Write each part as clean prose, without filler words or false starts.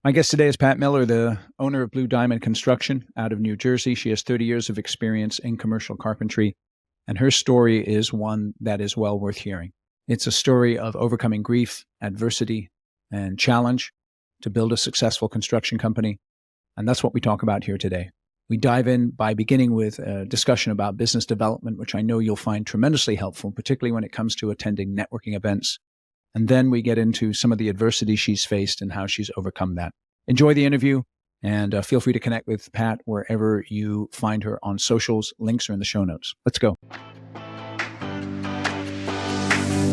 My guest today is Pat Miller, the owner of Blue Diamond Construction out of New Jersey. She has 30 years of experience in commercial carpentry, and her story is one that is well worth hearing. It's a story of overcoming grief, adversity, and challenge to build a successful construction company, and that's what we talk about here today. We dive in by beginning with a discussion about business development, which I know you'll find tremendously helpful, particularly when it comes to attending networking events. And then we get into some of the adversity she's faced and how she's overcome that. Enjoy the interview, and feel free to connect with Pat wherever you find her on socials. Links are in the show notes. Let's go.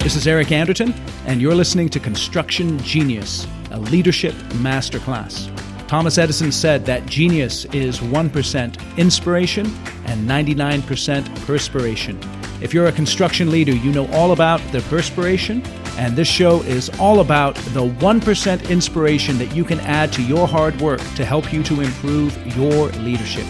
This is Eric Anderton, and you're listening to Construction Genius, a leadership masterclass. Thomas Edison said that genius is 1% inspiration and 99% perspiration. If you're a construction leader, you know all about the perspiration, and this show is all about the 1% inspiration that you can add to your hard work to help you to improve your leadership.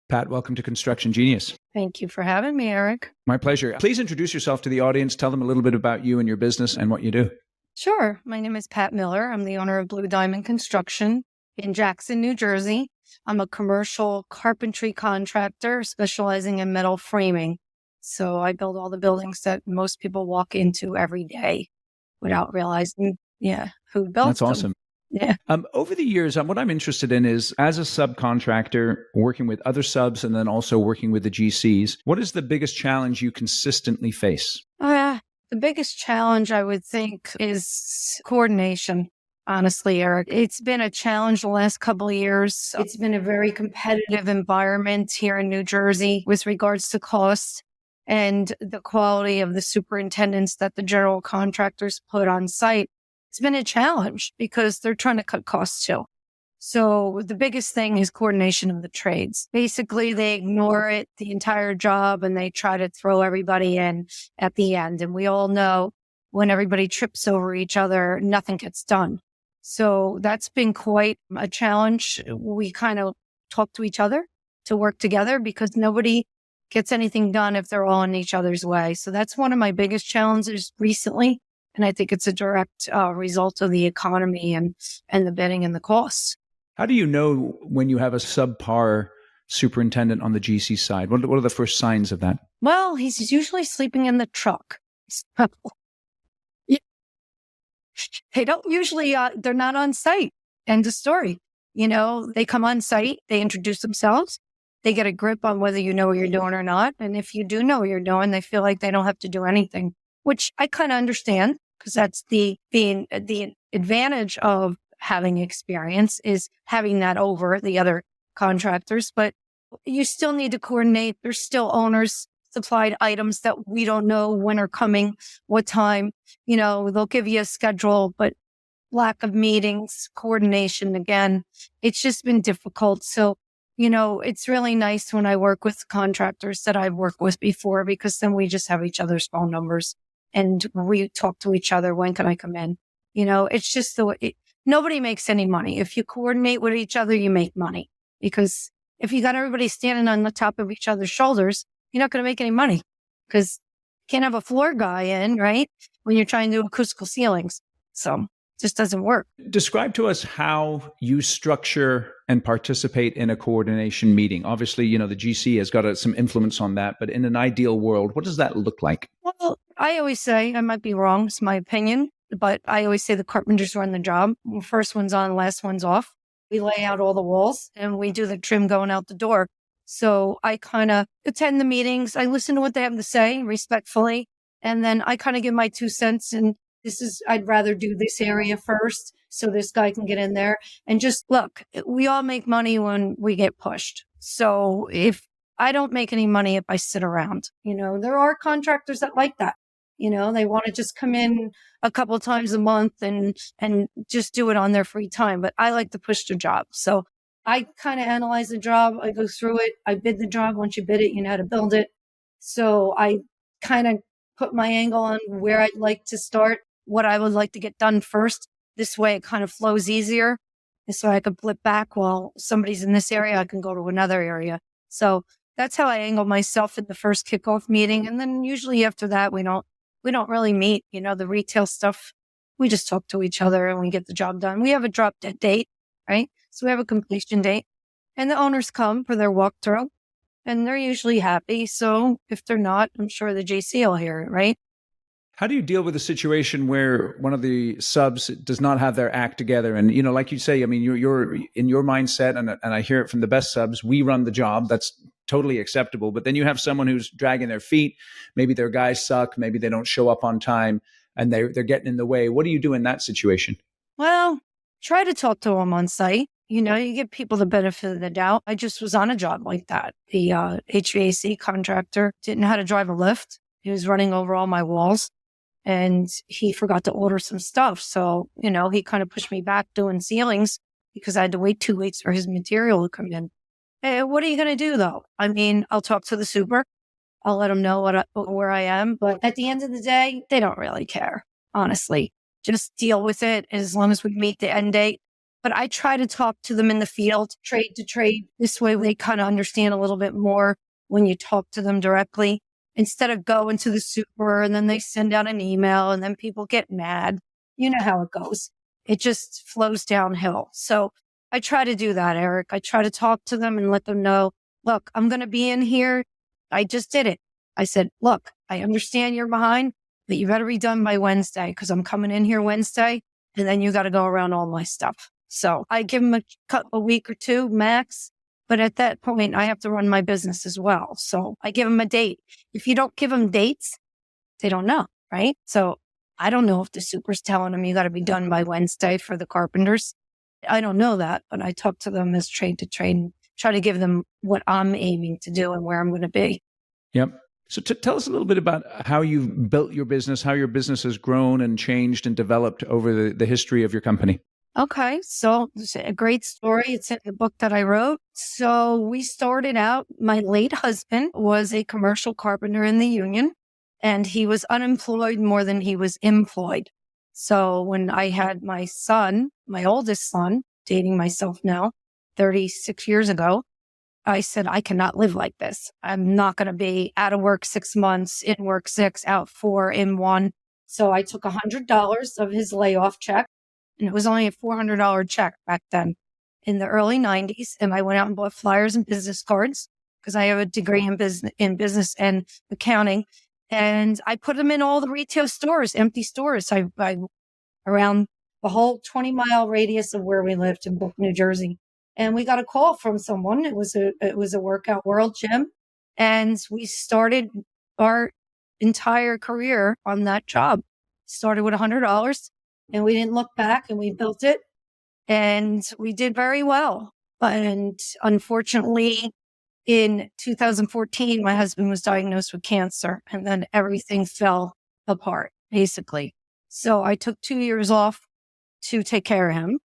Pat, welcome to Construction Genius. Thank you for having me, Eric. My pleasure. Please introduce yourself to the audience. Tell them a little bit about you and your business and what you do. Sure. My name is Pat Miller. I'm the owner of Blue Diamond Construction in Jackson, New Jersey. I'm a commercial carpentry contractor specializing in metal framing. So I build all the buildings that most people walk into every day without realizing, who built them. That's awesome. Yeah. Over the years, what I'm interested in is, as a subcontractor, working with other subs and then also working with the GCs, what is the biggest challenge you consistently face? The biggest challenge, I would think, is coordination. Honestly, Eric, it's been a challenge the last couple of years. It's been a very competitive environment here in New Jersey with regards to costs and the quality of the superintendents that the general contractors put on site. It's been a challenge because they're trying to cut costs too. So the biggest thing is coordination of the trades. Basically, they ignore it the entire job and they try to throw everybody in at the end. And we all know when everybody trips over each other, nothing gets done. So that's been quite a challenge. We kind of talk to each other to work together because nobody gets anything done if they're all in each other's way. So that's one of my biggest challenges recently. And I think it's a direct result of the economy and the bidding and the costs. How do you know when you have a subpar superintendent on the GC side? What are the first signs of that? Well, he's usually sleeping in the truck. They don't usually, they're not on site. End of story. They come on site, they introduce themselves, they get a grip on whether you know what you're doing or not. And if you do know what you're doing, they feel like they don't have to do anything, which I kind of understand because that's the advantage of having experience is having that over the other contractors. But you still need to coordinate. There's still owners supplied items that we don't know when are coming, what time. They'll give you a schedule, but lack of meetings, coordination, again, it's just been difficult. So, it's really nice when I work with contractors that I've worked with before because then we just have each other's phone numbers and we talk to each other. When can I come in? It's just the way nobody makes any money. If you coordinate with each other, you make money because if you got everybody standing on the top of each other's shoulders, you're not going to make any money because you can't have a floor guy in, right? When you're trying to do acoustical ceilings. So it just doesn't work. Describe to us how you structure and participate in a coordination meeting. Obviously, the GC has got some influence on that, but in an ideal world, what does that look like? Well, I always say, I might be wrong, it's my opinion, but I always say the carpenters run the job. First one's on, last one's off. We lay out all the walls and we do the trim going out the door. So I kind of attend the meetings. I listen to what they have to say respectfully. And then I kind of give my 2 cents. And I'd rather do this area first so this guy can get in there. And just look, we all make money when we get pushed. So if I don't make any money if I sit around, there are contractors that like that. They want to just come in a couple of times a month and just do it on their free time. But I like to push the job. So I kind of analyze the job. I go through it. I bid the job. Once you bid it, you know how to build it. So I kind of put my angle on where I'd like to start, what I would like to get done first. This way it kind of flows easier. This way I could flip back while somebody's in this area, I can go to another area. So that's how I angle myself in the first kickoff meeting. And then usually after that, we don't We don't really meet, the retail stuff. We just talk to each other and we get the job done. We have a drop dead date, right? So we have a completion date, and the owners come for their walkthrough and they're usually happy. So if they're not, I'm sure the JC will hear it, right? How do you deal with a situation where one of the subs does not have their act together? And, like you say, I mean, you're in your mindset, and I hear it from the best subs, we run the job. That's totally acceptable. But then you have someone who's dragging their feet. Maybe their guys suck. Maybe they don't show up on time and they're getting in the way. What do you do in that situation? Well, try to talk to them on site. You give people the benefit of the doubt. I just was on a job like that. The HVAC contractor didn't know how to drive a lift. He was running over all my walls. And he forgot to order some stuff. So, he kind of pushed me back doing ceilings because I had to wait 2 weeks for his material to come in. Hey, what are you going to do, though? I mean, I'll talk to the super. I'll let them know where I am. But at the end of the day, they don't really care, honestly. Just deal with it as long as we meet the end date. But I try to talk to them in the field, trade to trade. This way, they kind of understand a little bit more when you talk to them directly. Instead of going to the super and then they send out an email and then people get mad. You know how it goes. It just flows downhill. So I try to do that, Eric. I try to talk to them and let them know, look, I'm going to be in here. I just did it. I said, look, I understand you're behind, but you better be done by Wednesday because I'm coming in here Wednesday and then you got to go around all my stuff. So I give them a week or two max. But at that point, I have to run my business as well. So I give them a date. If you don't give them dates, they don't know, right? So I don't know if the super's telling them you got to be done by Wednesday for the carpenters. I don't know that, but I talk to them as trade to trade and try to give them what I'm aiming to do and where I'm going to be. Yep. So tell us a little bit about how you've built your business, how your business has grown and changed and developed over the history of your company. Okay, so it's a great story. It's in the book that I wrote. So we started out, my late husband was a commercial carpenter in the union, and he was unemployed more than he was employed. So when I had my son, my oldest son, dating myself now, 36 years ago, I said, I cannot live like this. I'm not going to be out of work 6 months, in work 6, out 4, in 1. So I took $100 of his layoff check. And it was only a $400 check back then in the early 90s. And I went out and bought flyers and business cards because I have a degree in business and accounting. And I put them in all the retail stores, empty stores. I around the whole 20-mile radius of where we lived in Brook, New Jersey. And we got a call from someone. It was a Workout World gym. And we started our entire career on that job. Started with $100. And we didn't look back and we built it and we did very well. And unfortunately, in 2014, my husband was diagnosed with cancer and then everything fell apart, basically. So I took 2 years off to take care of him.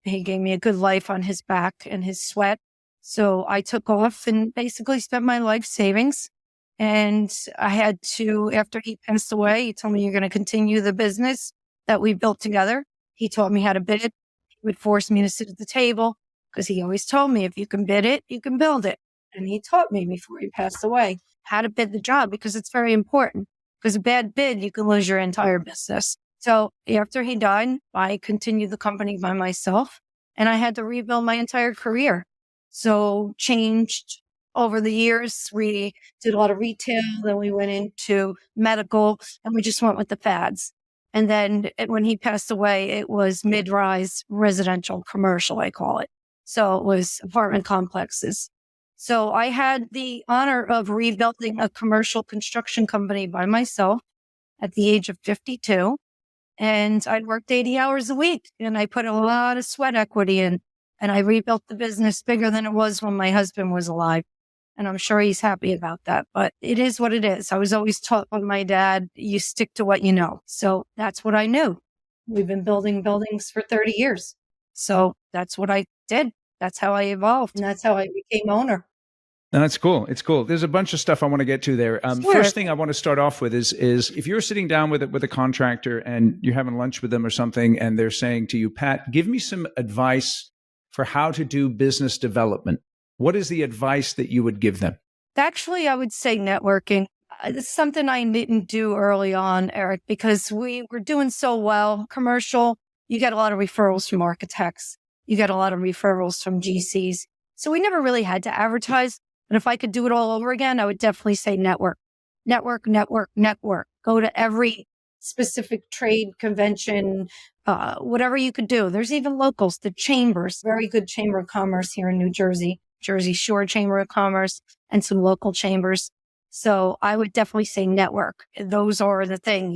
He gave me a good life on his back and his sweat. So I took off and basically spent my life savings. And I had to, after he passed away, he told me, you're going to continue the business that we built together. He taught me how to bid it. He would force me to sit at the table because he always told me, if you can bid it, you can build it. And he taught me before he passed away how to bid the job because it's very important. Because a bad bid, you can lose your entire business. So after he died, I continued the company by myself and I had to rebuild my entire career. So changed over the years. We did a lot of retail, then we went into medical and we just went with the fads. And then when he passed away, it was mid-rise residential commercial, I call it. So it was apartment complexes. So I had the honor of rebuilding a commercial construction company by myself at the age of 52. And I'd worked 80 hours a week and I put a lot of sweat equity in and I rebuilt the business bigger than it was when my husband was alive. And I'm sure he's happy about that, but it is what it is. I was always taught by my dad, you stick to what you know. So that's what I knew. We've been building buildings for 30 years. So that's what I did. That's how I evolved. And that's how I became owner. No, that's cool. It's cool. There's a bunch of stuff I want to get to there. Sure. First thing I want to start off with is if you're sitting down with a contractor and you're having lunch with them or something, and they're saying to you, Pat, give me some advice for how to do business development. What is the advice that you would give them? Actually, I would say networking. It's something I didn't do early on, Eric, because we were doing so well. Commercial, you get a lot of referrals from architects. You get a lot of referrals from GCs. So we never really had to advertise. But if I could do it all over again, I would definitely say network. Network, network, network. Go to every specific trade convention, whatever you could do. There's even locals, the chambers, very good chamber of commerce here in New Jersey, Jersey Shore Chamber of Commerce, and some local chambers. So I would definitely say network. Those are the thing,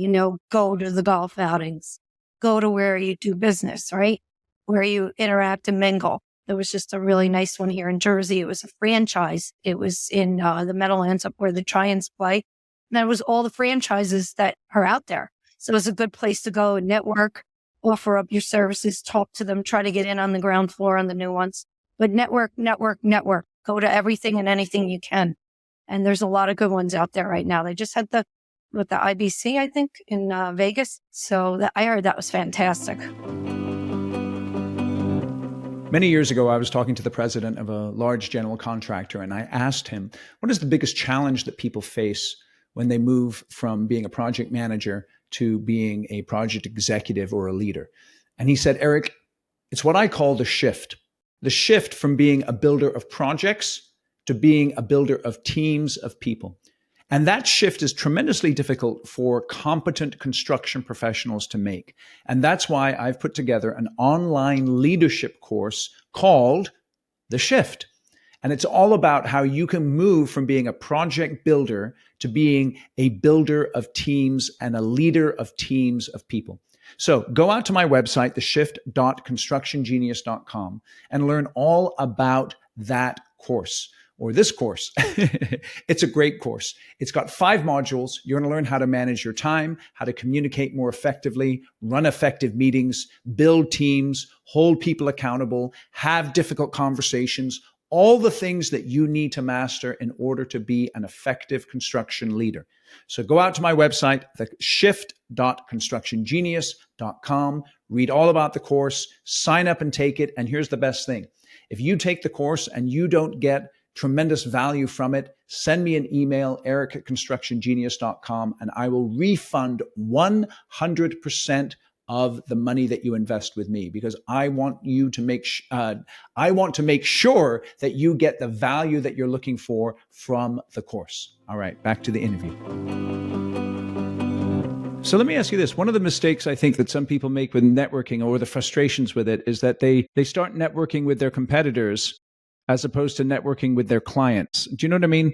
go to the golf outings, go to where you do business, right? Where you interact and mingle. There was just a really nice one here in Jersey. It was a franchise. It was in the Meadowlands up where the Giants play. And that was all the franchises that are out there. So it was a good place to go and network, offer up your services, talk to them, try to get in on the ground floor on the new ones. But network, network, network. Go to everything and anything you can. And there's a lot of good ones out there right now. They just had the IBC, I think, in Vegas. So I heard that was fantastic. Many years ago, I was talking to the president of a large general contractor, and I asked him, what is the biggest challenge that people face when they move from being a project manager to being a project executive or a leader? And he said, Eric, it's what I call the shift from being a builder of projects to being a builder of teams of people. And that shift is tremendously difficult for competent construction professionals to make. And that's why I've put together an online leadership course called The Shift. And it's all about how you can move from being a project builder to being a builder of teams and a leader of teams of people. So go out to my website, theshift.constructiongenius.com, and learn all about that course. Or this course. It's a great course. It's got 5 modules. You're going to learn how to manage your time, how to communicate more effectively, run effective meetings, build teams, hold people accountable, have difficult conversations, all the things that you need to master in order to be an effective construction leader. So go out to my website, theshift.constructiongenius.com, read all about the course, sign up and take it. And here's the best thing. If you take the course and you don't get tremendous value from it, send me an email, eric@constructiongenius.com, and I will refund 100% of the money that you invest with me, because I want to make sure that you get the value that you're looking for from the course. All right, back to the interview. So let me ask you this. One of the mistakes I think that some people make with networking, or the frustrations with it, is that they start networking with their competitors as opposed to networking with their clients. Do you know what I mean?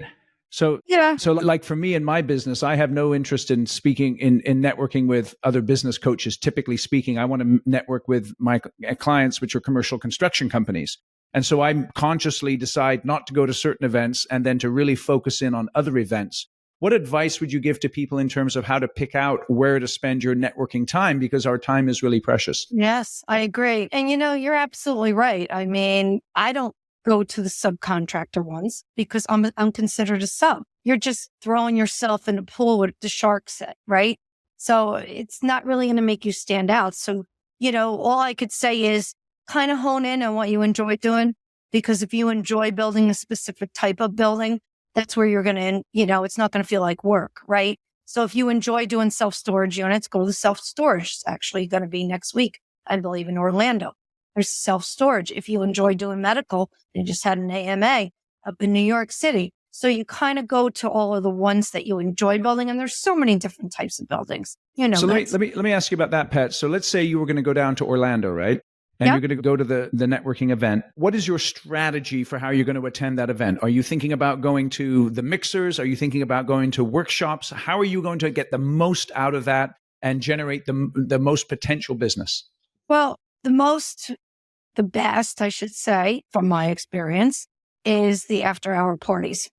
So, Yeah. So like for me in my business, I have no interest in speaking, in networking with other business coaches. Typically speaking, I want to network with my clients, which are commercial construction companies. And so I consciously decide not to go to certain events and then to really focus in on other events. What advice would you give to people in terms of how to pick out where to spend your networking time? Because our time is really precious. Yes, I agree. And you're absolutely right. I mean, I don't go to the subcontractor ones because I'm considered a sub. You're just throwing yourself in a pool with the sharks at, right? So it's not really going to make you stand out. So, all I could say is kind of hone in on what you enjoy doing, because if you enjoy building a specific type of building, that's where you're going to, it's not going to feel like work, right? So if you enjoy doing self-storage units, go to self-storage. It's actually going to be next week, I believe, in Orlando. There's self-storage. If you enjoy doing medical, they just had an AMA up in New York City. So you kind of go to all of the ones that you enjoy building, and there's so many different types of buildings. So let me ask you about that, Pat. So let's say you were going to go down to Orlando, right? And you're going to go to the networking event. What is your strategy for how you're going to attend that event? Are you thinking about going to the mixers? Are you thinking about going to workshops? How are you going to get the most out of that and generate the most potential business? Well, the best, I should say, from my experience, is the after-hour parties.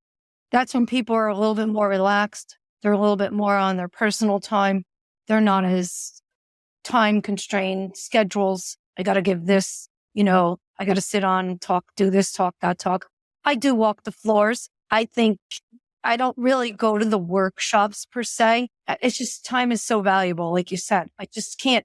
That's when people are a little bit more relaxed. They're a little bit more on their personal time. They're not as time-constrained schedules. I got to give this, I got to sit on, talk, do this, talk, that, talk. I do walk the floors. I think I don't really go to the workshops per se. It's just time is so valuable. Like you said, I can't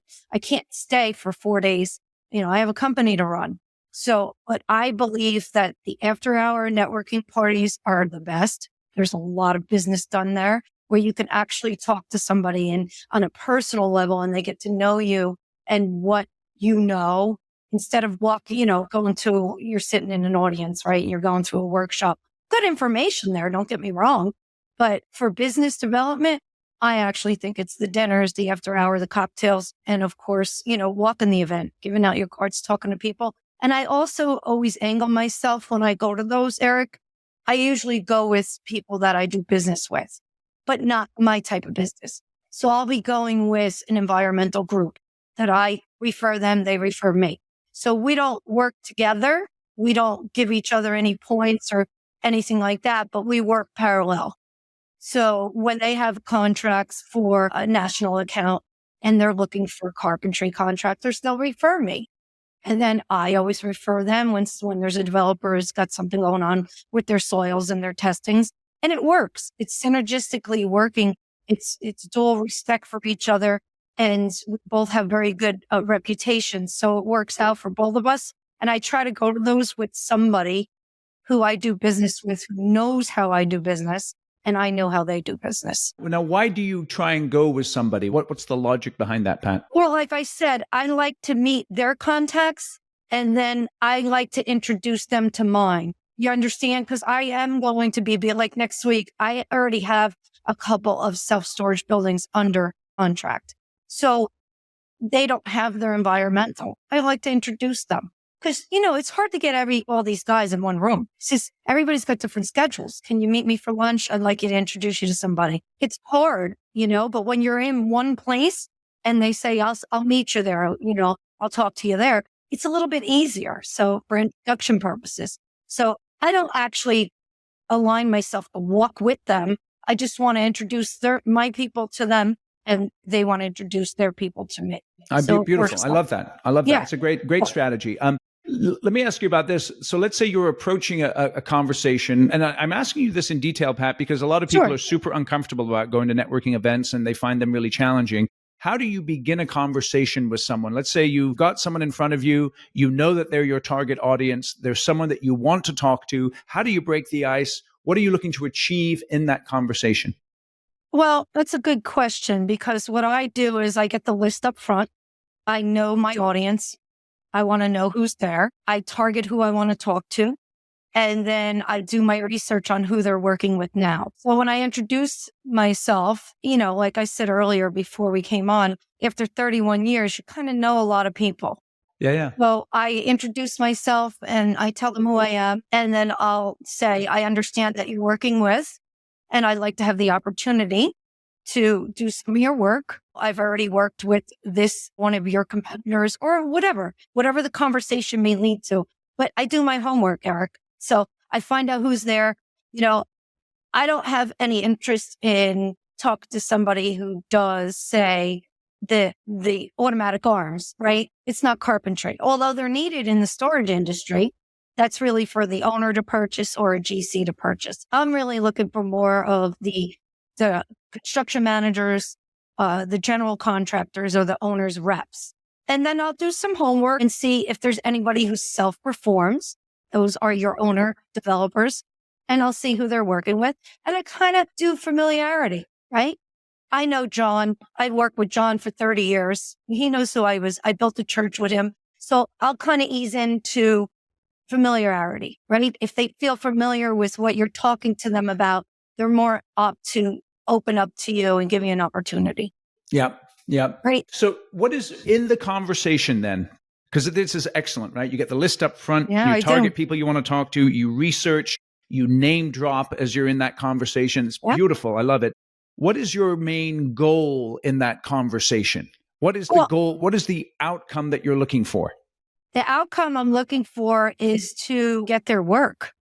stay for 4 days. I have a company to run. So, but I believe that the after hour networking parties are the best. There's a lot of business done there where you can actually talk to somebody and on a personal level, and they get to know you and what you know, instead of you're sitting in an audience, right? You're going to a workshop. Good information there, don't get me wrong. But for business development, I actually think it's the dinners, the after hour, the cocktails, and of course, walking the event, giving out your cards, talking to people. And I also always angle myself when I go to those, Eric. I usually go with people that I do business with, but not my type of business. So I'll be going with an environmental group that I refer them, they refer me. So we don't work together. We don't give each other any points or anything like that, but we work parallel. So when they have contracts for a national account and they're looking for carpentry contractors, they'll refer me. And then I always refer them when there's a developer who's got something going on with their soils and their testings. And it works. It's synergistically working. It's dual respect for each other. And we both have very good reputations. So it works out for both of us. And I try to go to those with somebody who I do business with, who knows how I do business, and I know how they do business. Now, why do you try and go with somebody? What's the logic behind that, Pat? Well, like I said, I like to meet their contacts, and then I like to introduce them to mine. You understand? Because I am going to be like next week, I already have a couple of self-storage buildings under contract. So they don't have their environmental. I like to introduce them. Because, it's hard to get all these guys in one room. It's just, everybody's got different schedules. Can you meet me for lunch? I'd like you to introduce you to somebody. It's hard, but when you're in one place and they say, I'll meet you there, I'll talk to you there, it's a little bit easier. So for introduction purposes. So I don't actually align myself to walk with them. I just want to introduce my people to them, and they want to introduce their people to me. Beautiful. I love that. Yeah. It's a great strategy. Let me ask you about this. So let's say you're approaching a conversation, and I'm asking you this in detail, Pat, because a lot of people are super uncomfortable about going to networking events and they find them really challenging. How do you begin a conversation with someone? Let's say you've got someone in front of you, you know that they're your target audience, there's someone that you want to talk to. How do you break the ice? What are you looking to achieve in that conversation? Well, that's a good question, because what I do is I get the list up front. I know my audience. I want to know who's there. I target who I want to talk to. And then I do my research on who they're working with now. So when I introduce myself, like I said earlier before we came on, after 31 years, you kind of know a lot of people. Yeah. So I introduce myself and I tell them who I am. And then I'll say, I understand that you're working with, and I'd like to have the opportunity to do some of your work. I've already worked with this one of your competitors, or whatever the conversation may lead to. But I do my homework, Eric. So I find out who's there. I don't have any interest in talking to somebody who does, say, the automatic arms, right? It's not carpentry, although they're needed in the storage industry. That's really for the owner to purchase or a GC to purchase. I'm really looking for more of the construction managers, the general contractors, or the owner's reps. And then I'll do some homework and see if there's anybody who self-performs. Those are your owner developers. And I'll see who they're working with. And I kind of do familiarity, right? I know John. I worked with John for 30 years. He knows who I was. I built a church with him. So I'll kind of ease into familiarity, right? If they feel familiar with what you're talking to them about, they're more apt to open up to you and give you an opportunity. Yeah. Right. So what is in the conversation then? Because this is excellent, right? You get the list up front, you target people you want to talk to, you research, you name drop as you're in that conversation. It's beautiful. I love it. What is your main goal in that conversation? What is the goal? What is the outcome that you're looking for? The outcome I'm looking for is to get their work,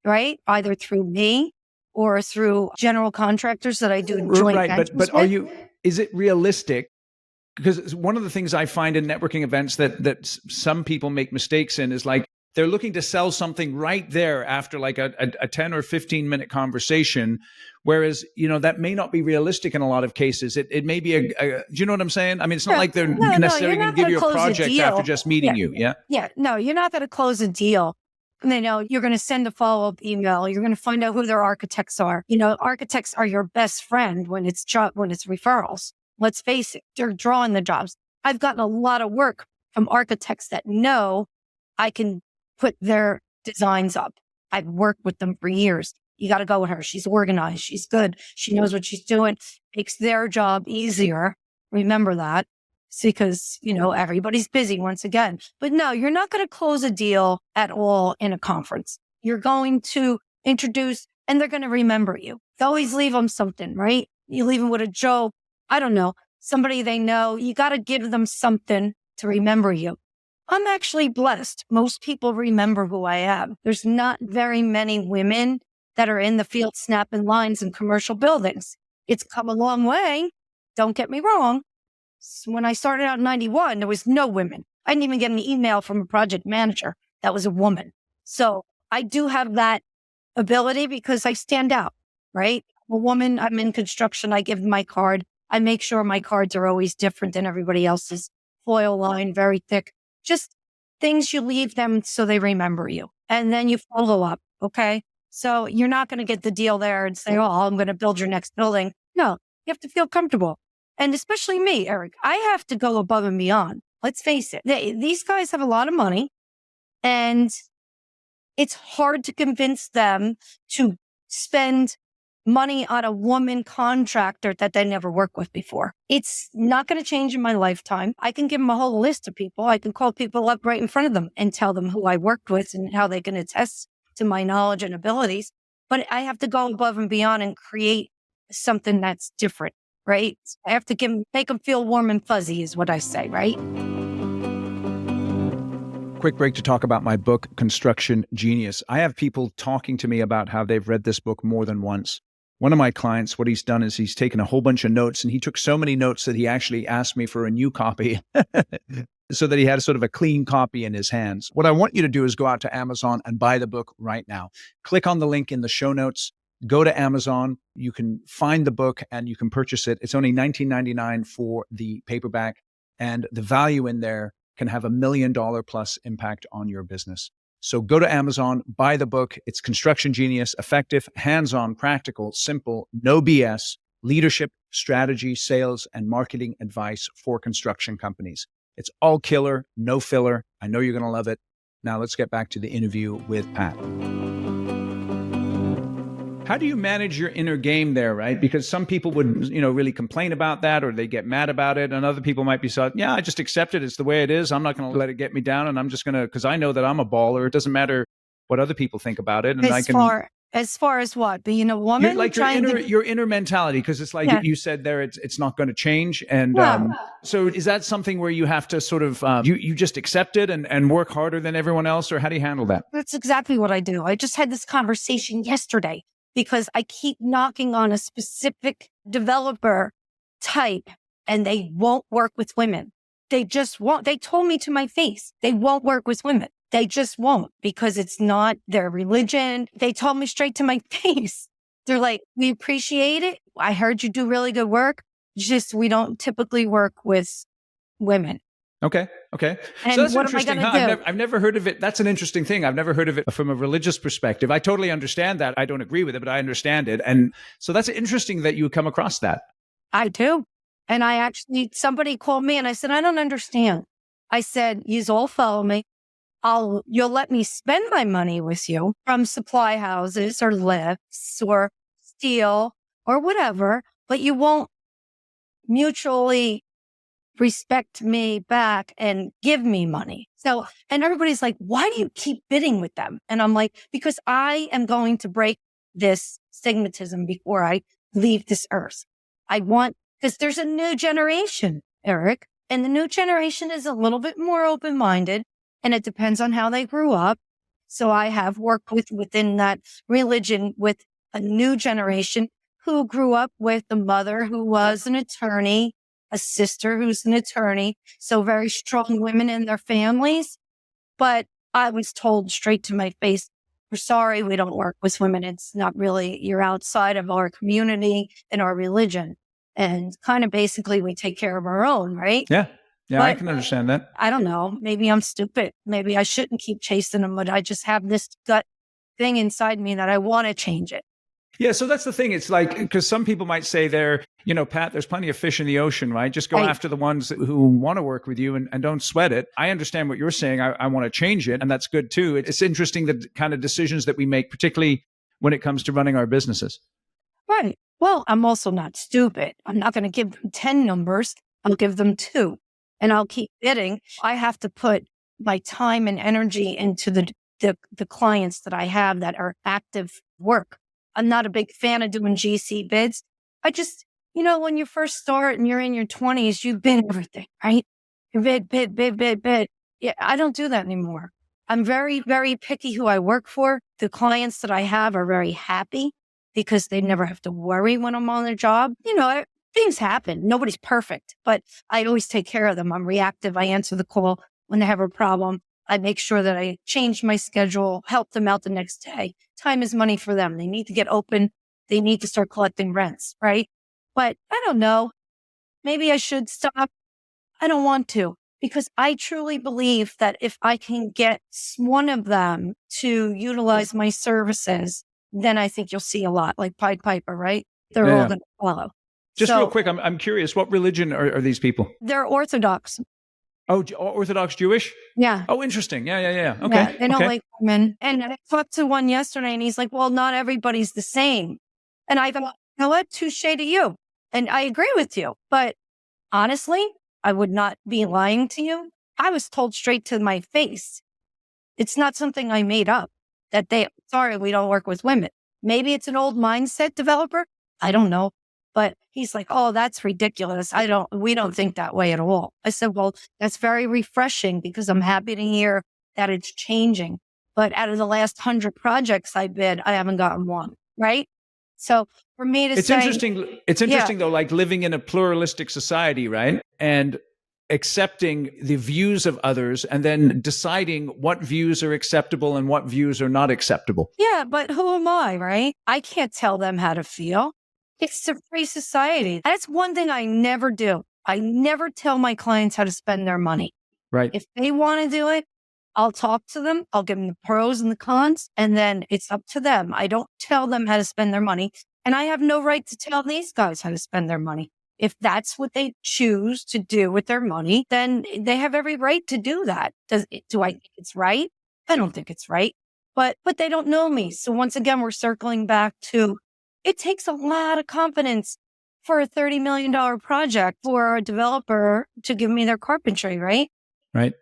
right? Either through me or through general contractors that I do joint ventures with. But is it realistic? Because one of the things I find in networking events that some people make mistakes in is like they're looking to sell something right there after like a 10 or 15 minute conversation, whereas, that may not be realistic in a lot of cases. It may be do you know what I'm saying? I mean, it's not like they're necessarily going to give you a project after just meeting you. Yeah. Yeah. No, you're not going to close a deal They know you're going to send a follow-up email. You're going to find out who their architects are. Architects are your best friend when it's referrals. Let's face it, they're drawing the jobs. I've gotten a lot of work from architects that know I can put their designs up. I've worked with them for years. You got to go with her. She's organized. She's good. She knows what she's doing. Makes their job easier. Remember that. Because, everybody's busy once again. But no, you're not going to close a deal at all in a conference. You're going to introduce, and they're going to remember you. You always leave them something, right? You leave them with a joke. I don't know. Somebody they know. You got to give them something to remember you. I'm actually blessed. Most people remember who I am. There's not very many women that are in the field snapping lines in commercial buildings. It's come a long way. Don't get me wrong. When I started out in 91, there was no women. I didn't even get an email from a project manager that was a woman. So I do have that ability because I stand out, right? I'm a woman, I'm in construction, I give my card. I make sure my cards are always different than everybody else's. Foil line, very thick. Just things you leave them so they remember you. And then you follow up, okay? So you're not going to get the deal there and say, I'm going to build your next building. No, you have to feel comfortable. And especially me, Eric, I have to go above and beyond. Let's face it. These guys have a lot of money and it's hard to convince them to spend money on a woman contractor that they never worked with before. It's not going to change in my lifetime. I can give them a whole list of people. I can call people up right in front of them and tell them who I worked with and how they can attest to my knowledge and abilities. But I have to go above and beyond and create something that's different. Right? I have to make them feel warm and fuzzy is what I say, right? Quick break to talk about my book, Construction Genius. I have people talking to me about how they've read this book more than once. One of my clients, what he's done is he's taken a whole bunch of notes, and he took so many notes that he actually asked me for a new copy so that he had sort of a clean copy in his hands. What I want you to do is go out to Amazon and buy the book right now. Click on the link in the show notes. Go to Amazon. You can find the book and you can purchase it. It's only $19.99 for the paperback, and the value in there can have $1 million plus impact on your business. So go to Amazon, buy the book. It's Construction Genius, effective, hands-on, practical, simple, no BS, leadership, strategy, sales, and marketing advice for construction companies. It's all killer, no filler. I know you're going to love it. Now let's get back to the interview with Pat. How do you manage your inner game there, right? Because some people would, really complain about that, or they get mad about it. And other people might be I just accept it. It's the way it is. I'm not going to let it get me down. And I'm just going to, because I know that I'm a baller. It doesn't matter what other people think about it. And As far as what? Being a woman? Like your inner mentality, because it's like you said there, it's not going to change. And so is that something where you have to sort of, you just accept it and work harder than everyone else? Or how do you handle that? That's exactly what I do. I just had this conversation yesterday. Because I keep knocking on a specific developer type and they won't work with women. They just won't. They told me to my face, they won't work with women. They just won't because it's not their religion. They told me straight to my face. They're like, we appreciate it. I heard you do really good work. Just we don't typically work with women. Okay. And so that's what am I interesting. going to do? I've never heard of it. That's an interesting thing. I've never heard of it from a religious perspective. I totally understand that. I don't agree with it, but I understand it. And so that's interesting that you come across that. I do. And somebody called me and I said, I don't understand. I said, yous all follow me. You'll let me spend my money with you from supply houses or lifts or steel or whatever, but you won't mutually respect me back and give me money. So, and everybody's like, why do you keep bidding with them? And I'm like, because I am going to break this stigmatism before I leave this earth. Because there's a new generation, Eric, and the new generation is a little bit more open-minded, and it depends on how they grew up. So I have worked within that religion with a new generation who grew up with a mother who was an attorney, a sister who's an attorney, so very strong women in their families. But I was told straight to my face, we're sorry, we don't work with women. It's not really, you're outside of our community and our religion. And kind of basically we take care of our own, right? Yeah. Yeah, I But can understand that. I don't know. Maybe I'm stupid. Maybe I shouldn't keep chasing them, but I just have this gut thing inside me that I want to change it. Yeah, so that's the thing. It's like, because some people might say there, Pat, there's plenty of fish in the ocean, right? Just go Right. after the ones who want to work with you and don't sweat it. I understand what you're saying. I want to change it, and that's good too. It's interesting the kind of decisions that we make, particularly when it comes to running our businesses. Right. Well, I'm also not stupid. I'm not going to give them 10 numbers. I'll give them 2 and I'll keep bidding. I have to put my time and energy into the clients that I have that are active work. I'm not a big fan of doing GC bids. I just, when you first start and you're in your 20s, you bid everything, right? You bid. Yeah, I don't do that anymore. I'm very, very picky who I work for. The clients that I have are very happy because they never have to worry when I'm on their job. Things happen. Nobody's perfect, but I always take care of them. I'm reactive. I answer the call when they have a problem. I make sure that I change my schedule, help them out the next day. Time is money for them. They need to get open. They need to start collecting rents, right? But I don't know. Maybe I should stop. I don't want to, because I truly believe that if I can get one of them to utilize my services, then I think you'll see a lot, like Pied Piper, right? They're all going to follow. Just real quick, I'm curious, what religion are these people? They're Orthodox. Oh, Orthodox Jewish? Yeah. Oh, interesting. Yeah. Okay. Yeah, they don't like women. And I talked to one yesterday and he's like, well, not everybody's the same. And I thought, what? Touche to you. And I agree with you. But honestly, I would not be lying to you. I was told straight to my face. It's not something I made up that sorry, we don't work with women. Maybe it's an old mindset developer. I don't know. But he's like, oh, that's ridiculous. We don't think that way at all. I said, well, that's very refreshing because I'm happy to hear that it's changing. But out of the last 100 projects I bid, I haven't gotten one. Right. So for me to say. It's interesting though, like living in a pluralistic society, right? And accepting the views of others and then deciding what views are acceptable and what views are not acceptable. Yeah. But who am I? Right. I can't tell them how to feel. It's a free society. That's one thing I never do. I never tell my clients how to spend their money. Right. If they want to do it, I'll talk to them. I'll give them the pros and the cons, and then it's up to them. I don't tell them how to spend their money, and I have no right to tell these guys how to spend their money. If that's what they choose to do with their money, then they have every right to do that. Do I think it's right? I don't think it's right, but they don't know me. So once again, we're circling back to it takes a lot of confidence for a $30 million project for a developer to give me their carpentry, right? Right.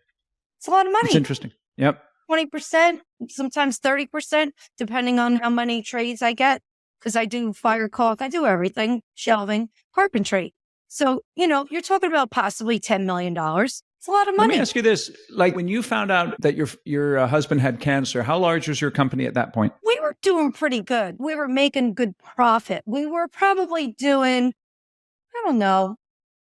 It's a lot of money. It's interesting. Yep. 20%, sometimes 30%, depending on how many trades I get. Because I do fire caulk, I do everything, shelving, carpentry. So, you're talking about possibly $10 million. It's a lot of money. Let me ask you this. Like when you found out that your husband had cancer, how large was your company at that point? We were doing pretty good. We were making good profit. We were probably doing, I don't know,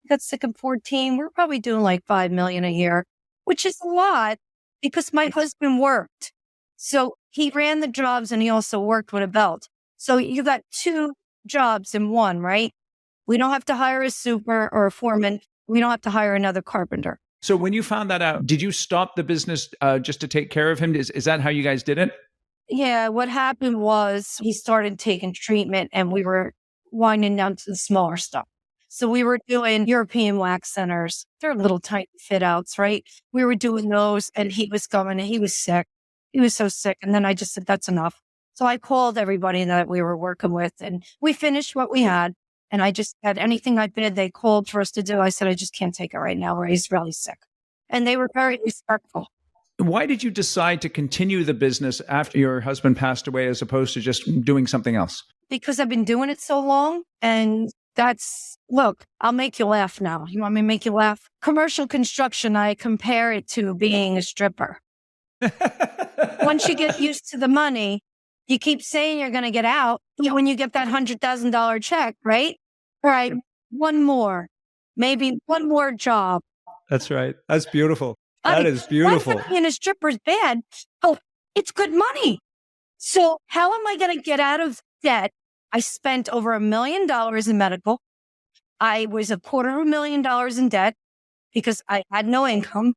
got sick in 14. We're probably doing like $5 million a year, which is a lot because my husband worked. So he ran the jobs and he also worked with a belt. So you got 2 jobs in one, right? We don't have to hire a super or a foreman. We don't have to hire another carpenter. So when you found that out, did you stop the business just to take care of him? Is that how you guys did it? Yeah, what happened was he started taking treatment and we were winding down to the smaller stuff. So we were doing European wax centers. They're little tiny fit outs, right? We were doing those and he was going and he was sick. He was so sick. And then I just said, that's enough. So I called everybody that we were working with and we finished what we had. And I just had anything I bid, they called for us to do. I said, I just can't take it right now where he's really sick. And they were very respectful. Why did you decide to continue the business after your husband passed away as opposed to just doing something else? Because I've been doing it so long. And look, I'll make you laugh now. You want me to make you laugh? Commercial construction, I compare it to being a stripper. Once you get used to the money, you keep saying you're going to get out. When you get that $100,000 check, right? All right, one more, maybe one more job. That's right. That's beautiful. That is beautiful. And a stripper's bad. Oh, it's good money. So how am I going to get out of debt? I spent over $1 million in medical. I was $250,000 in debt. because I had no income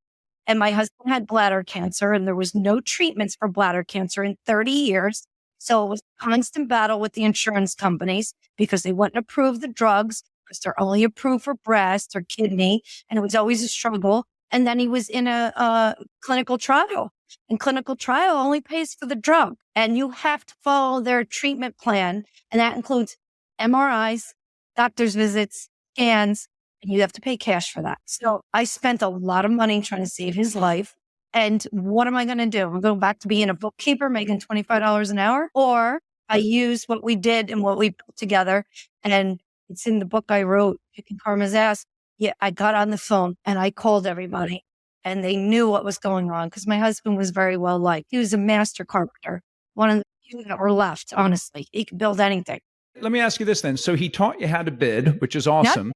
and my husband had bladder cancer and there was no treatments for bladder cancer in 30 years. So it was a constant battle with the insurance companies because they wouldn't approve the drugs because they're only approved for breast or kidney. And it was always a struggle. And then he was in a clinical trial, and clinical trial only pays for the drug. And you have to follow their treatment plan. And that includes MRIs, doctor's visits, scans, and you have to pay cash for that. So I spent a lot of money trying to save his life. And what am I going to do? I'm going back to being a bookkeeper making $25 an hour, or I use what we did and what we put together. And it's in the book I wrote, Kicking Karma's Ass. Yeah, I got on the phone and I called everybody and they knew what was going on because my husband was very well liked. He was a master carpenter, one of the few that were left, honestly. He could build anything. Let me ask you this then. So he taught you how to bid, which is awesome.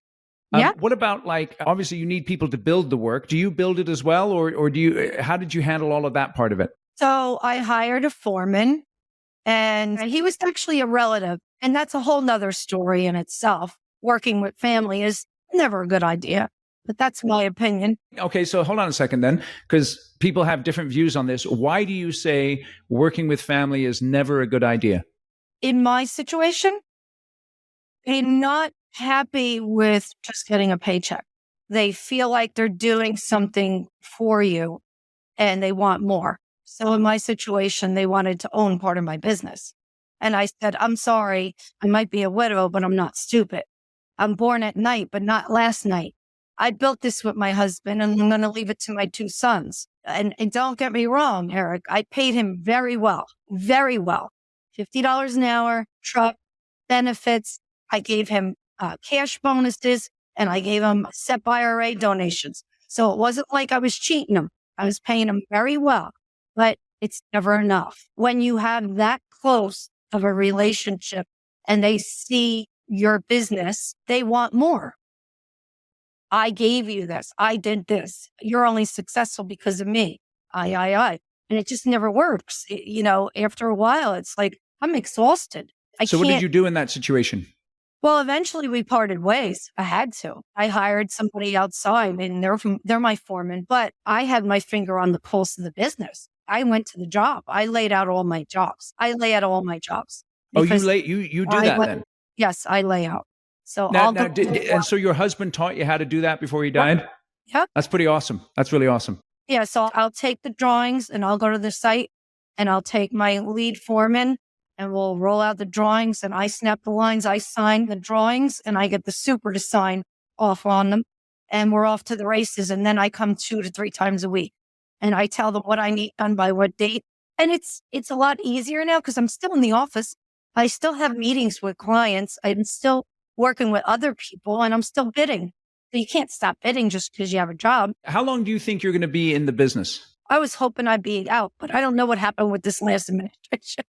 Yep. What about, like, obviously you need people to build the work. Do you build it as well? Or how did you handle all of that part of it? So I hired a foreman and he was actually a relative. And that's a whole nother story in itself. Working with family is never a good idea, but that's my opinion. Okay, so hold on a second then, because people have different views on this. Why do you say working with family is never a good idea? In my situation, they're not happy with just getting a paycheck. They feel like they're doing something for you and they want more. So in my situation, they wanted to own part of my business. And I said, I'm sorry, I might be a widow, but I'm not stupid. I'm born at night, but not last night. I built this with my husband and I'm going to leave it to my two sons. And don't get me wrong, Eric, I paid him very well, very well. $50 an hour, truck, benefits. I gave him cash bonuses and I gave him SEP IRA donations. So it wasn't like I was cheating him. I was paying him very well, but it's never enough. When you have that close of a relationship and they see your business, they want more. I gave you this. I did this. You're only successful because of me. I. And it just never works. After a while, it's like, I'm exhausted. So what did you do in that situation? Well, eventually we parted ways. I had to. I hired somebody outside and they're my foreman, but I had my finger on the pulse of the business. I went to the job. I laid out all my jobs. I lay out all my jobs. Oh, you do that then? Yes, I lay out. So and so your husband taught you how to do that before he died? Yeah. That's pretty awesome. That's really awesome. Yeah. So I'll take the drawings and I'll go to the site and I'll take my lead foreman and we'll roll out the drawings and I snap the lines. I sign the drawings and I get the super to sign off on them and we're off to the races. And then I come 2 to 3 times a week and I tell them what I need done by what date. And it's a lot easier now because I'm still in the office. I still have meetings with clients. I'm still working with other people and I'm still bidding. So you can't stop bidding just because you have a job. How long do you think you're going to be in the business? I was hoping I'd be out, but I don't know what happened with this last administration.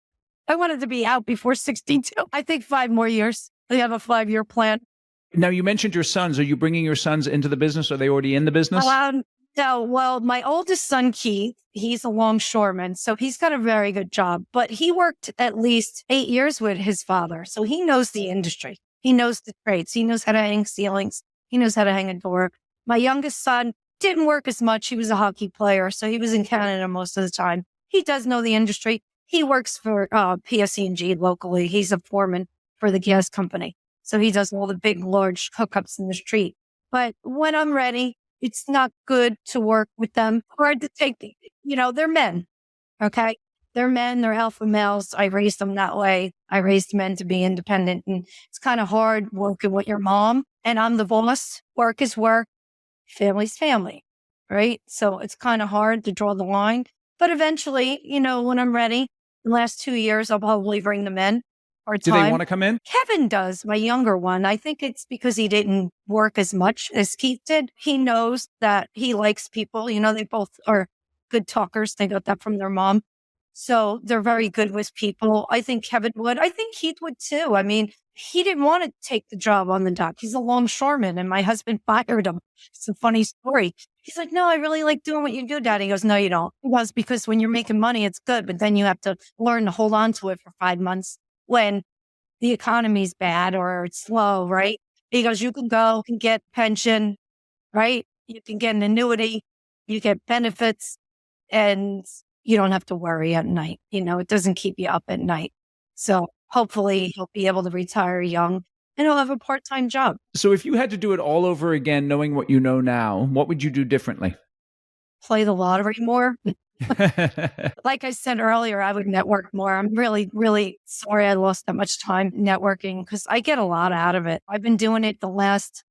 I wanted to be out before 62. I think 5 more years. They have a 5-year plan. Now, you mentioned your sons. Are you bringing your sons into the business? Are they already in the business? No. Well, my oldest son, Keith, he's a longshoreman, so he's got a very good job. But he worked at least 8 years with his father, so he knows the industry. He knows the trades. He knows how to hang ceilings. He knows how to hang a door. My youngest son didn't work as much. He was a hockey player, so he was in Canada most of the time. He does know the industry. He works for PSE&G locally. He's a foreman for the gas company. So he does all the big, large hookups in the street. But when I'm ready, it's not good to work with them. Hard to take, they're men. Okay. They're men. They're alpha males. I raised them that way. I raised men to be independent. And it's kind of hard working with your mom. And I'm the boss. Work is work. Family's family. Right. So it's kind of hard to draw the line. But eventually, when I'm ready, the last 2 years, I'll probably bring them in. Do they want to come in? Kevin does, my younger one. I think it's because he didn't work as much as Keith did. He knows that he likes people. They both are good talkers. They got that from their mom. So they're very good with people. I think Kevin would. I think Keith would too. I mean, he didn't want to take the job on the dock. He's a longshoreman and my husband fired him. It's a funny story. He's like, no, I really like doing what you do, Daddy. He goes, no, you don't. He goes, because when you're making money, it's good. But then you have to learn to hold on to it for 5 months when the economy's bad or it's slow, right? He goes, you can go and get pension, right? You can get an annuity, you get benefits, and you don't have to worry at night. It doesn't keep you up at night. So hopefully he'll be able to retire young and he'll have a part-time job. So if you had to do it all over again, knowing what you know now, what would you do differently? Play the lottery more. Like I said earlier, I would network more. I'm really, really sorry I lost that much time networking because I get a lot out of it. I've been doing it the last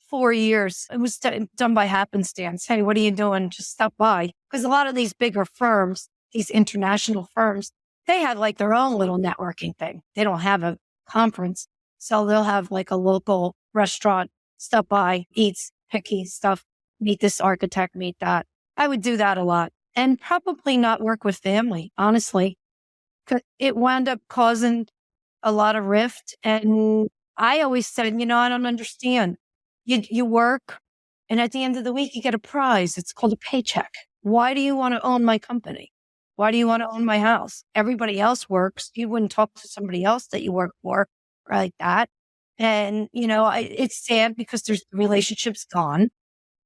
4 years. It was done by happenstance. Hey, what are you doing? Just stop by. Because a lot of these bigger firms, these international firms, they have like their own little networking thing. They don't have a conference. So they'll have like a local restaurant, stop by, eats, picky stuff, meet this architect, meet that. I would do that a lot and probably not work with family, honestly, because it wound up causing a lot of rift. And I always said, I don't understand. You work and at the end of the week, you get a prize. It's called a paycheck. Why do you want to own my company? Why do you want to own my house? Everybody else works. You wouldn't talk to somebody else that you work for like that. And, it's sad because the relationship's gone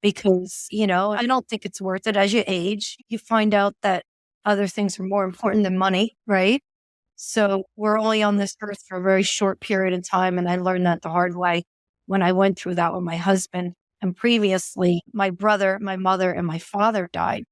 because, I don't think it's worth it. As you age, you find out that other things are more important than money, right? So we're only on this earth for a very short period of time. And I learned that the hard way when I went through that with my husband. And previously, my brother, my mother, and my father died.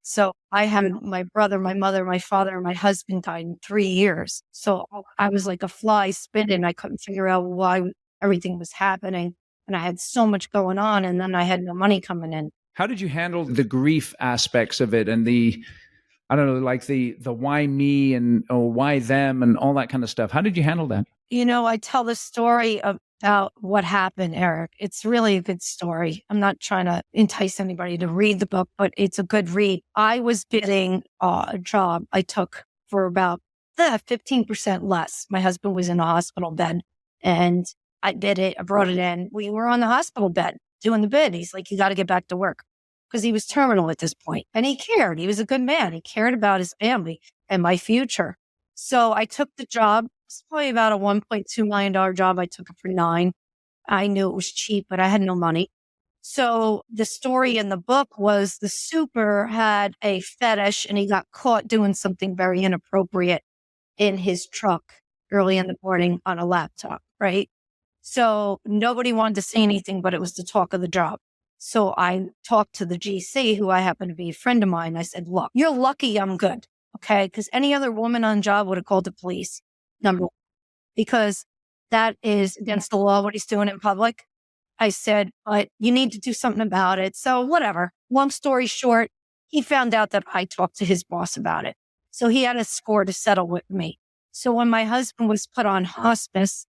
So I had my brother, my mother, my father, and my husband died in 3 years. So I was like a fly spinning. I couldn't figure out why everything was happening. And I had so much going on and then I had no money coming in. How did you handle the grief aspects of it and I don't know, like the why me and why them and all that kind of stuff? How did you handle that? I tell the story about what happened, Eric. It's really a good story. I'm not trying to entice anybody to read the book, but it's a good read. I was bidding a job I took for about 15% less. My husband was in a hospital bed and I bid it. I brought it in. We were on the hospital bed doing the bid. He's like, you got to get back to work because he was terminal at this point. And he cared. He was a good man. He cared about his family and my future. So I took the job. It's probably about a $1.2 million job. I took it for $9 million. I knew it was cheap, but I had no money. So the story in the book was the super had a fetish and he got caught doing something very inappropriate in his truck early in the morning on a laptop, right? So nobody wanted to say anything, but it was the talk of the job. So I talked to the GC, who I happen to be a friend of mine. I said, look, you're lucky I'm good. Okay. Because any other woman on job would have called the police. Number one, because that is against the law, what he's doing in public. I said, but you need to do something about it. So whatever. Long story short, he found out that I talked to his boss about it. So he had a score to settle with me. So when my husband was put on hospice,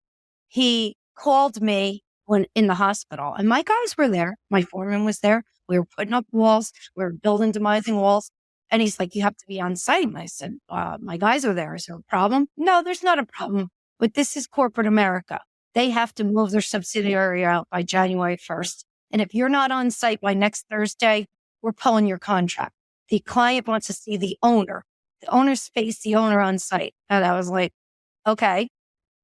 he called me when in the hospital and my guys were there. My foreman was there. We were putting up walls. We were building demising walls. And he's like, you have to be on site. And I said, my guys are there. Is there a problem? No, there's not a problem. But this is corporate America. They have to move their subsidiary out by January 1st. And if you're not on site by next Thursday, we're pulling your contract. The client wants to see the owner. The owner's face, the owner on site. And I was like, okay.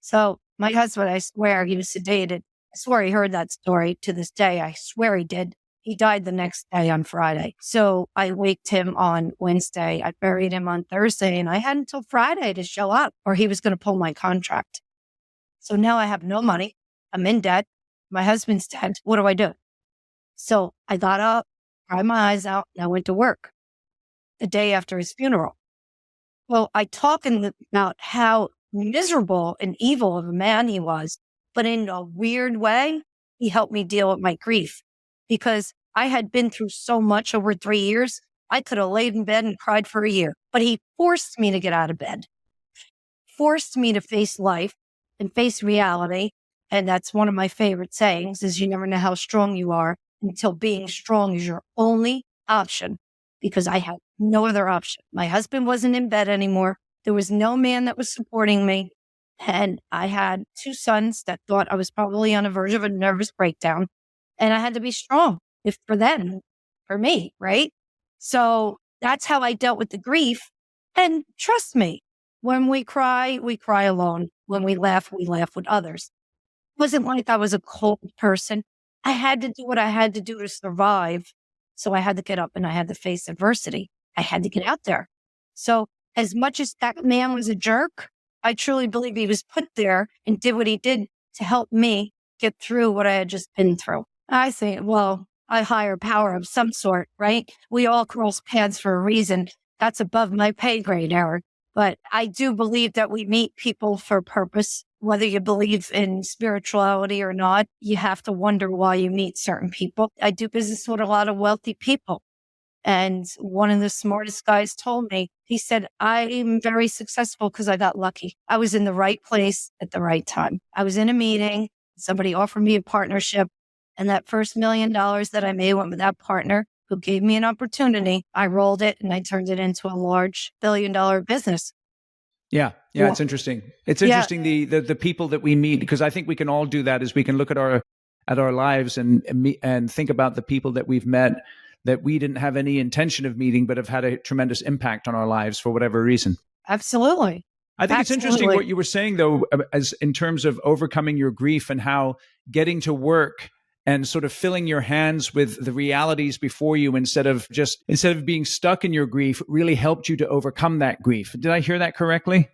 So my husband, I swear he was sedated. I swear he heard that story to this day. I swear he did. He died the next day on Friday. So I waked him on Wednesday. I buried him on Thursday and I had until Friday to show up or he was going to pull my contract. So now I have no money. I'm in debt. My husband's dead. What do I do? So I got up, cried my eyes out, and I went to work the day after his funeral. Well, I talked about how miserable and evil of a man he was, but in a weird way, he helped me deal with my grief because I had been through so much over 3 years. I could have laid in bed and cried for a year, but he forced me to get out of bed, forced me to face life and face reality. And that's one of my favorite sayings is you never know how strong you are until being strong is your only option, because I had no other option. My husband wasn't in bed anymore. There was no man that was supporting me. And I had 2 sons that thought I was probably on the verge of a nervous breakdown. And I had to be strong for them, for me, right? So that's how I dealt with the grief. And trust me, when we cry alone. When we laugh with others. It wasn't like I was a cold person. I had to do what I had to do to survive. So I had to get up and I had to face adversity. I had to get out there. So as much as that man was a jerk, I truly believe he was put there and did what he did to help me get through what I had just been through. I think, well, a higher power of some sort, right? We all cross paths for a reason. That's above my pay grade, Eric. But I do believe that we meet people for a purpose. Whether you believe in spirituality or not, you have to wonder why you meet certain people. I do business with a lot of wealthy people. And one of the smartest guys told me, he said, I'm very successful because I got lucky. I was in the right place at the right time. I was in a meeting. Somebody offered me a partnership. And that first $1 million that I made went with that partner who gave me an opportunity. I rolled it and I turned it into a large $1 billion business. Yeah. Yeah. It's interesting. It's interesting. The people that we meet, because I think we can all do that, is we can look at our lives and think about the people that we've met that we didn't have any intention of meeting, but have had a tremendous impact on our lives for whatever reason. Absolutely. I think it's interesting what you were saying, though, as in terms of overcoming your grief and how getting to work and sort of filling your hands with the realities before you instead of being stuck in your grief really helped you to overcome that grief. Did I hear that correctly?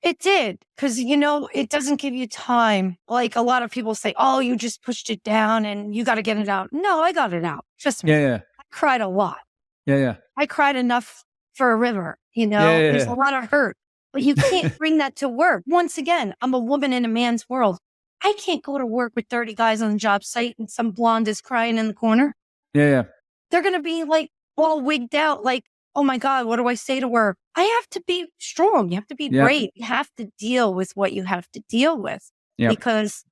It did. Because, it doesn't give you time. Like a lot of people say, oh, you just pushed it down and you got to get it out. No, I got it out. Trust me. Yeah. I cried a lot. Yeah. I cried enough for a river. There's a lot of hurt, but you can't bring that to work. Once again, I'm a woman in a man's world. I can't go to work with 30 guys on the job site and some blonde is crying in the corner. Yeah. They're going to be like all wigged out, like, oh my God, what do I say to her? I have to be strong. You have to be brave. You have to deal with what you have to deal with because,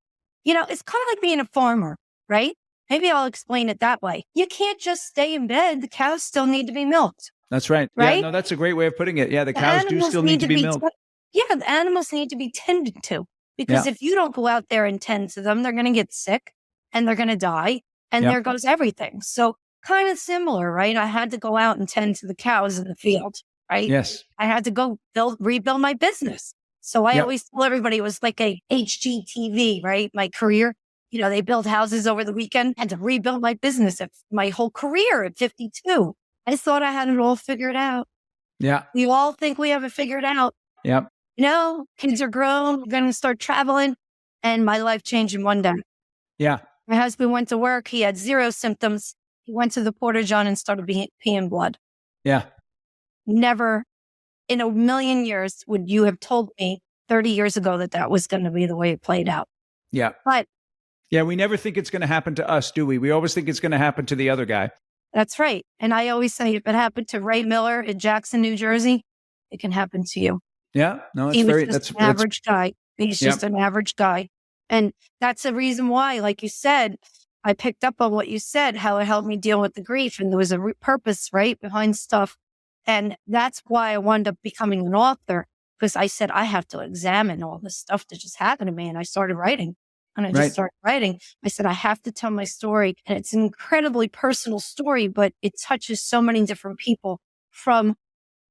it's kind of like being a farmer, right? Maybe I'll explain it that way. You can't just stay in bed. The cows still need to be milked. That's right. Right? Yeah, no, that's a great way of putting it. Yeah, the cows do still need to be milked. The animals need to be tended to. Because if you don't go out there and tend to them, they're going to get sick and they're going to die. And there goes everything. So kind of similar, right? I had to go out and tend to the cows in the field, right? Yes. I had to go rebuild my business. So I always tell everybody it was like a HGTV, right? My career. They build houses over the weekend. I had to rebuild my business, my whole career at 52. I thought I had it all figured out. Yeah. We all think we have it figured out. Yep. Kids are grown. We're going to start traveling. And my life changed in one day. Yeah. My husband went to work. He had 0 symptoms. He went to the Porta-John and started peeing blood. Yeah. Never in a million years would you have told me 30 years ago that was going to be the way it played out. Yeah. But we never think it's going to happen to us, do we? We always think it's going to happen to the other guy. That's right. And I always say, if it happened to Ray Miller in Jackson, New Jersey, it can happen to you. Yeah. No, it's that's an average guy. He's just an average guy. And that's the reason why, like you said, I picked up on what you said, how it helped me deal with the grief. And there was a purpose, right, behind stuff. And that's why I wound up becoming an author, because I said, I have to examine all this stuff that just happened to me. And I started writing. And I just started writing. I said, I have to tell my story. And it's an incredibly personal story, but it touches so many different people, from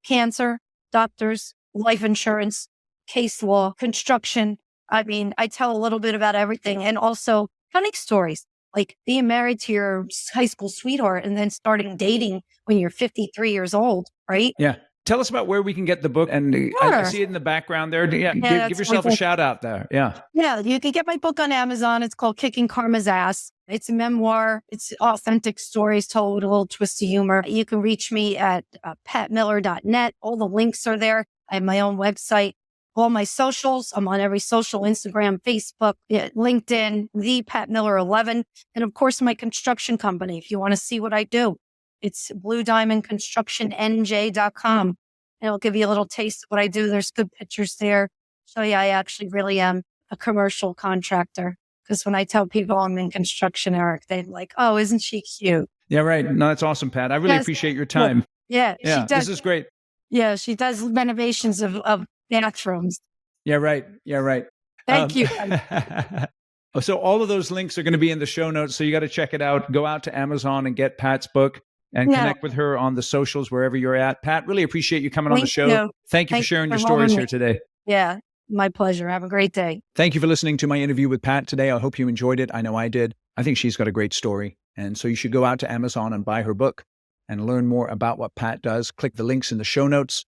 cancer, doctors, life insurance, case law, construction. I mean, I tell a little bit about everything, and also funny stories, like being married to your high school sweetheart and then starting dating when you're 53 years old, right? Yeah. Tell us about where we can get the book. And I see it in the background there. Yeah, give yourself a shout out there. Yeah. Yeah, you can get my book on Amazon. It's called Kicking Karma's Ass. It's a memoir. It's authentic stories told with a little twist of humor. You can reach me at patmiller.net. All the links are there. I have my own website. All my socials. I'm on every social: Instagram, Facebook, LinkedIn, the Pat Miller 11. And of course, my construction company. If you want to see what I do, it's bluediamondconstructionnj.com. And it'll give you a little taste of what I do. There's good pictures there. So yeah, I actually really am a commercial contractor. Because when I tell people I'm in construction, Eric, they're like, oh, isn't she cute? Yeah, right. No, that's awesome, Pat. I really appreciate your time. Well, yeah, she does. This is great. Yeah, she does renovations of bathrooms. Yeah, right. Yeah, right. Thank you. So all of those links are going to be in the show notes. So you got to check it out. Go out to Amazon and get Pat's book and connect with her on the socials, wherever you're at. Pat, really appreciate you coming on the show. Thank you for sharing your stories here today. Yeah, my pleasure. Have a great day. Thank you for listening to my interview with Pat today. I hope you enjoyed it. I know I did. I think she's got a great story. And so you should go out to Amazon and buy her book and learn more about what Pat does. Click the links in the show notes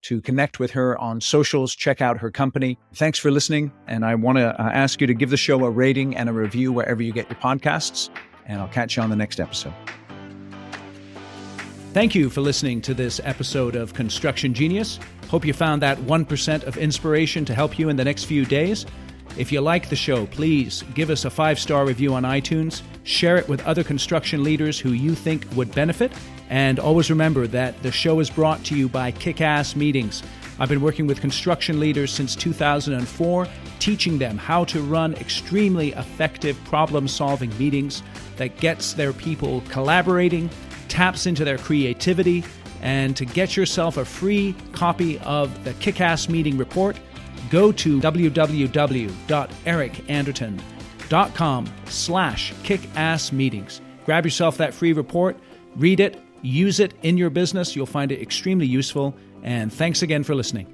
to connect with her on socials. Check out her company. Thanks for listening. And I want to ask you to give the show a rating and a review wherever you get your podcasts. And I'll catch you on the next episode. Thank you for listening to this episode of Construction Genius. Hope you found that 1% of inspiration to help you in the next few days. If you like the show, please give us a 5-star review on iTunes, share it with other construction leaders who you think would benefit, and always remember that the show is brought to you by Kick-Ass Meetings. I've been working with construction leaders since 2004, teaching them how to run extremely effective problem-solving meetings that gets their people collaborating, taps into their creativity, and to get yourself a free copy of the Kick-Ass Meeting Report, go to www.ericanderton.com/kickassmeetings. Grab yourself that free report, read it, use it in your business. You'll find it extremely useful. And thanks again for listening.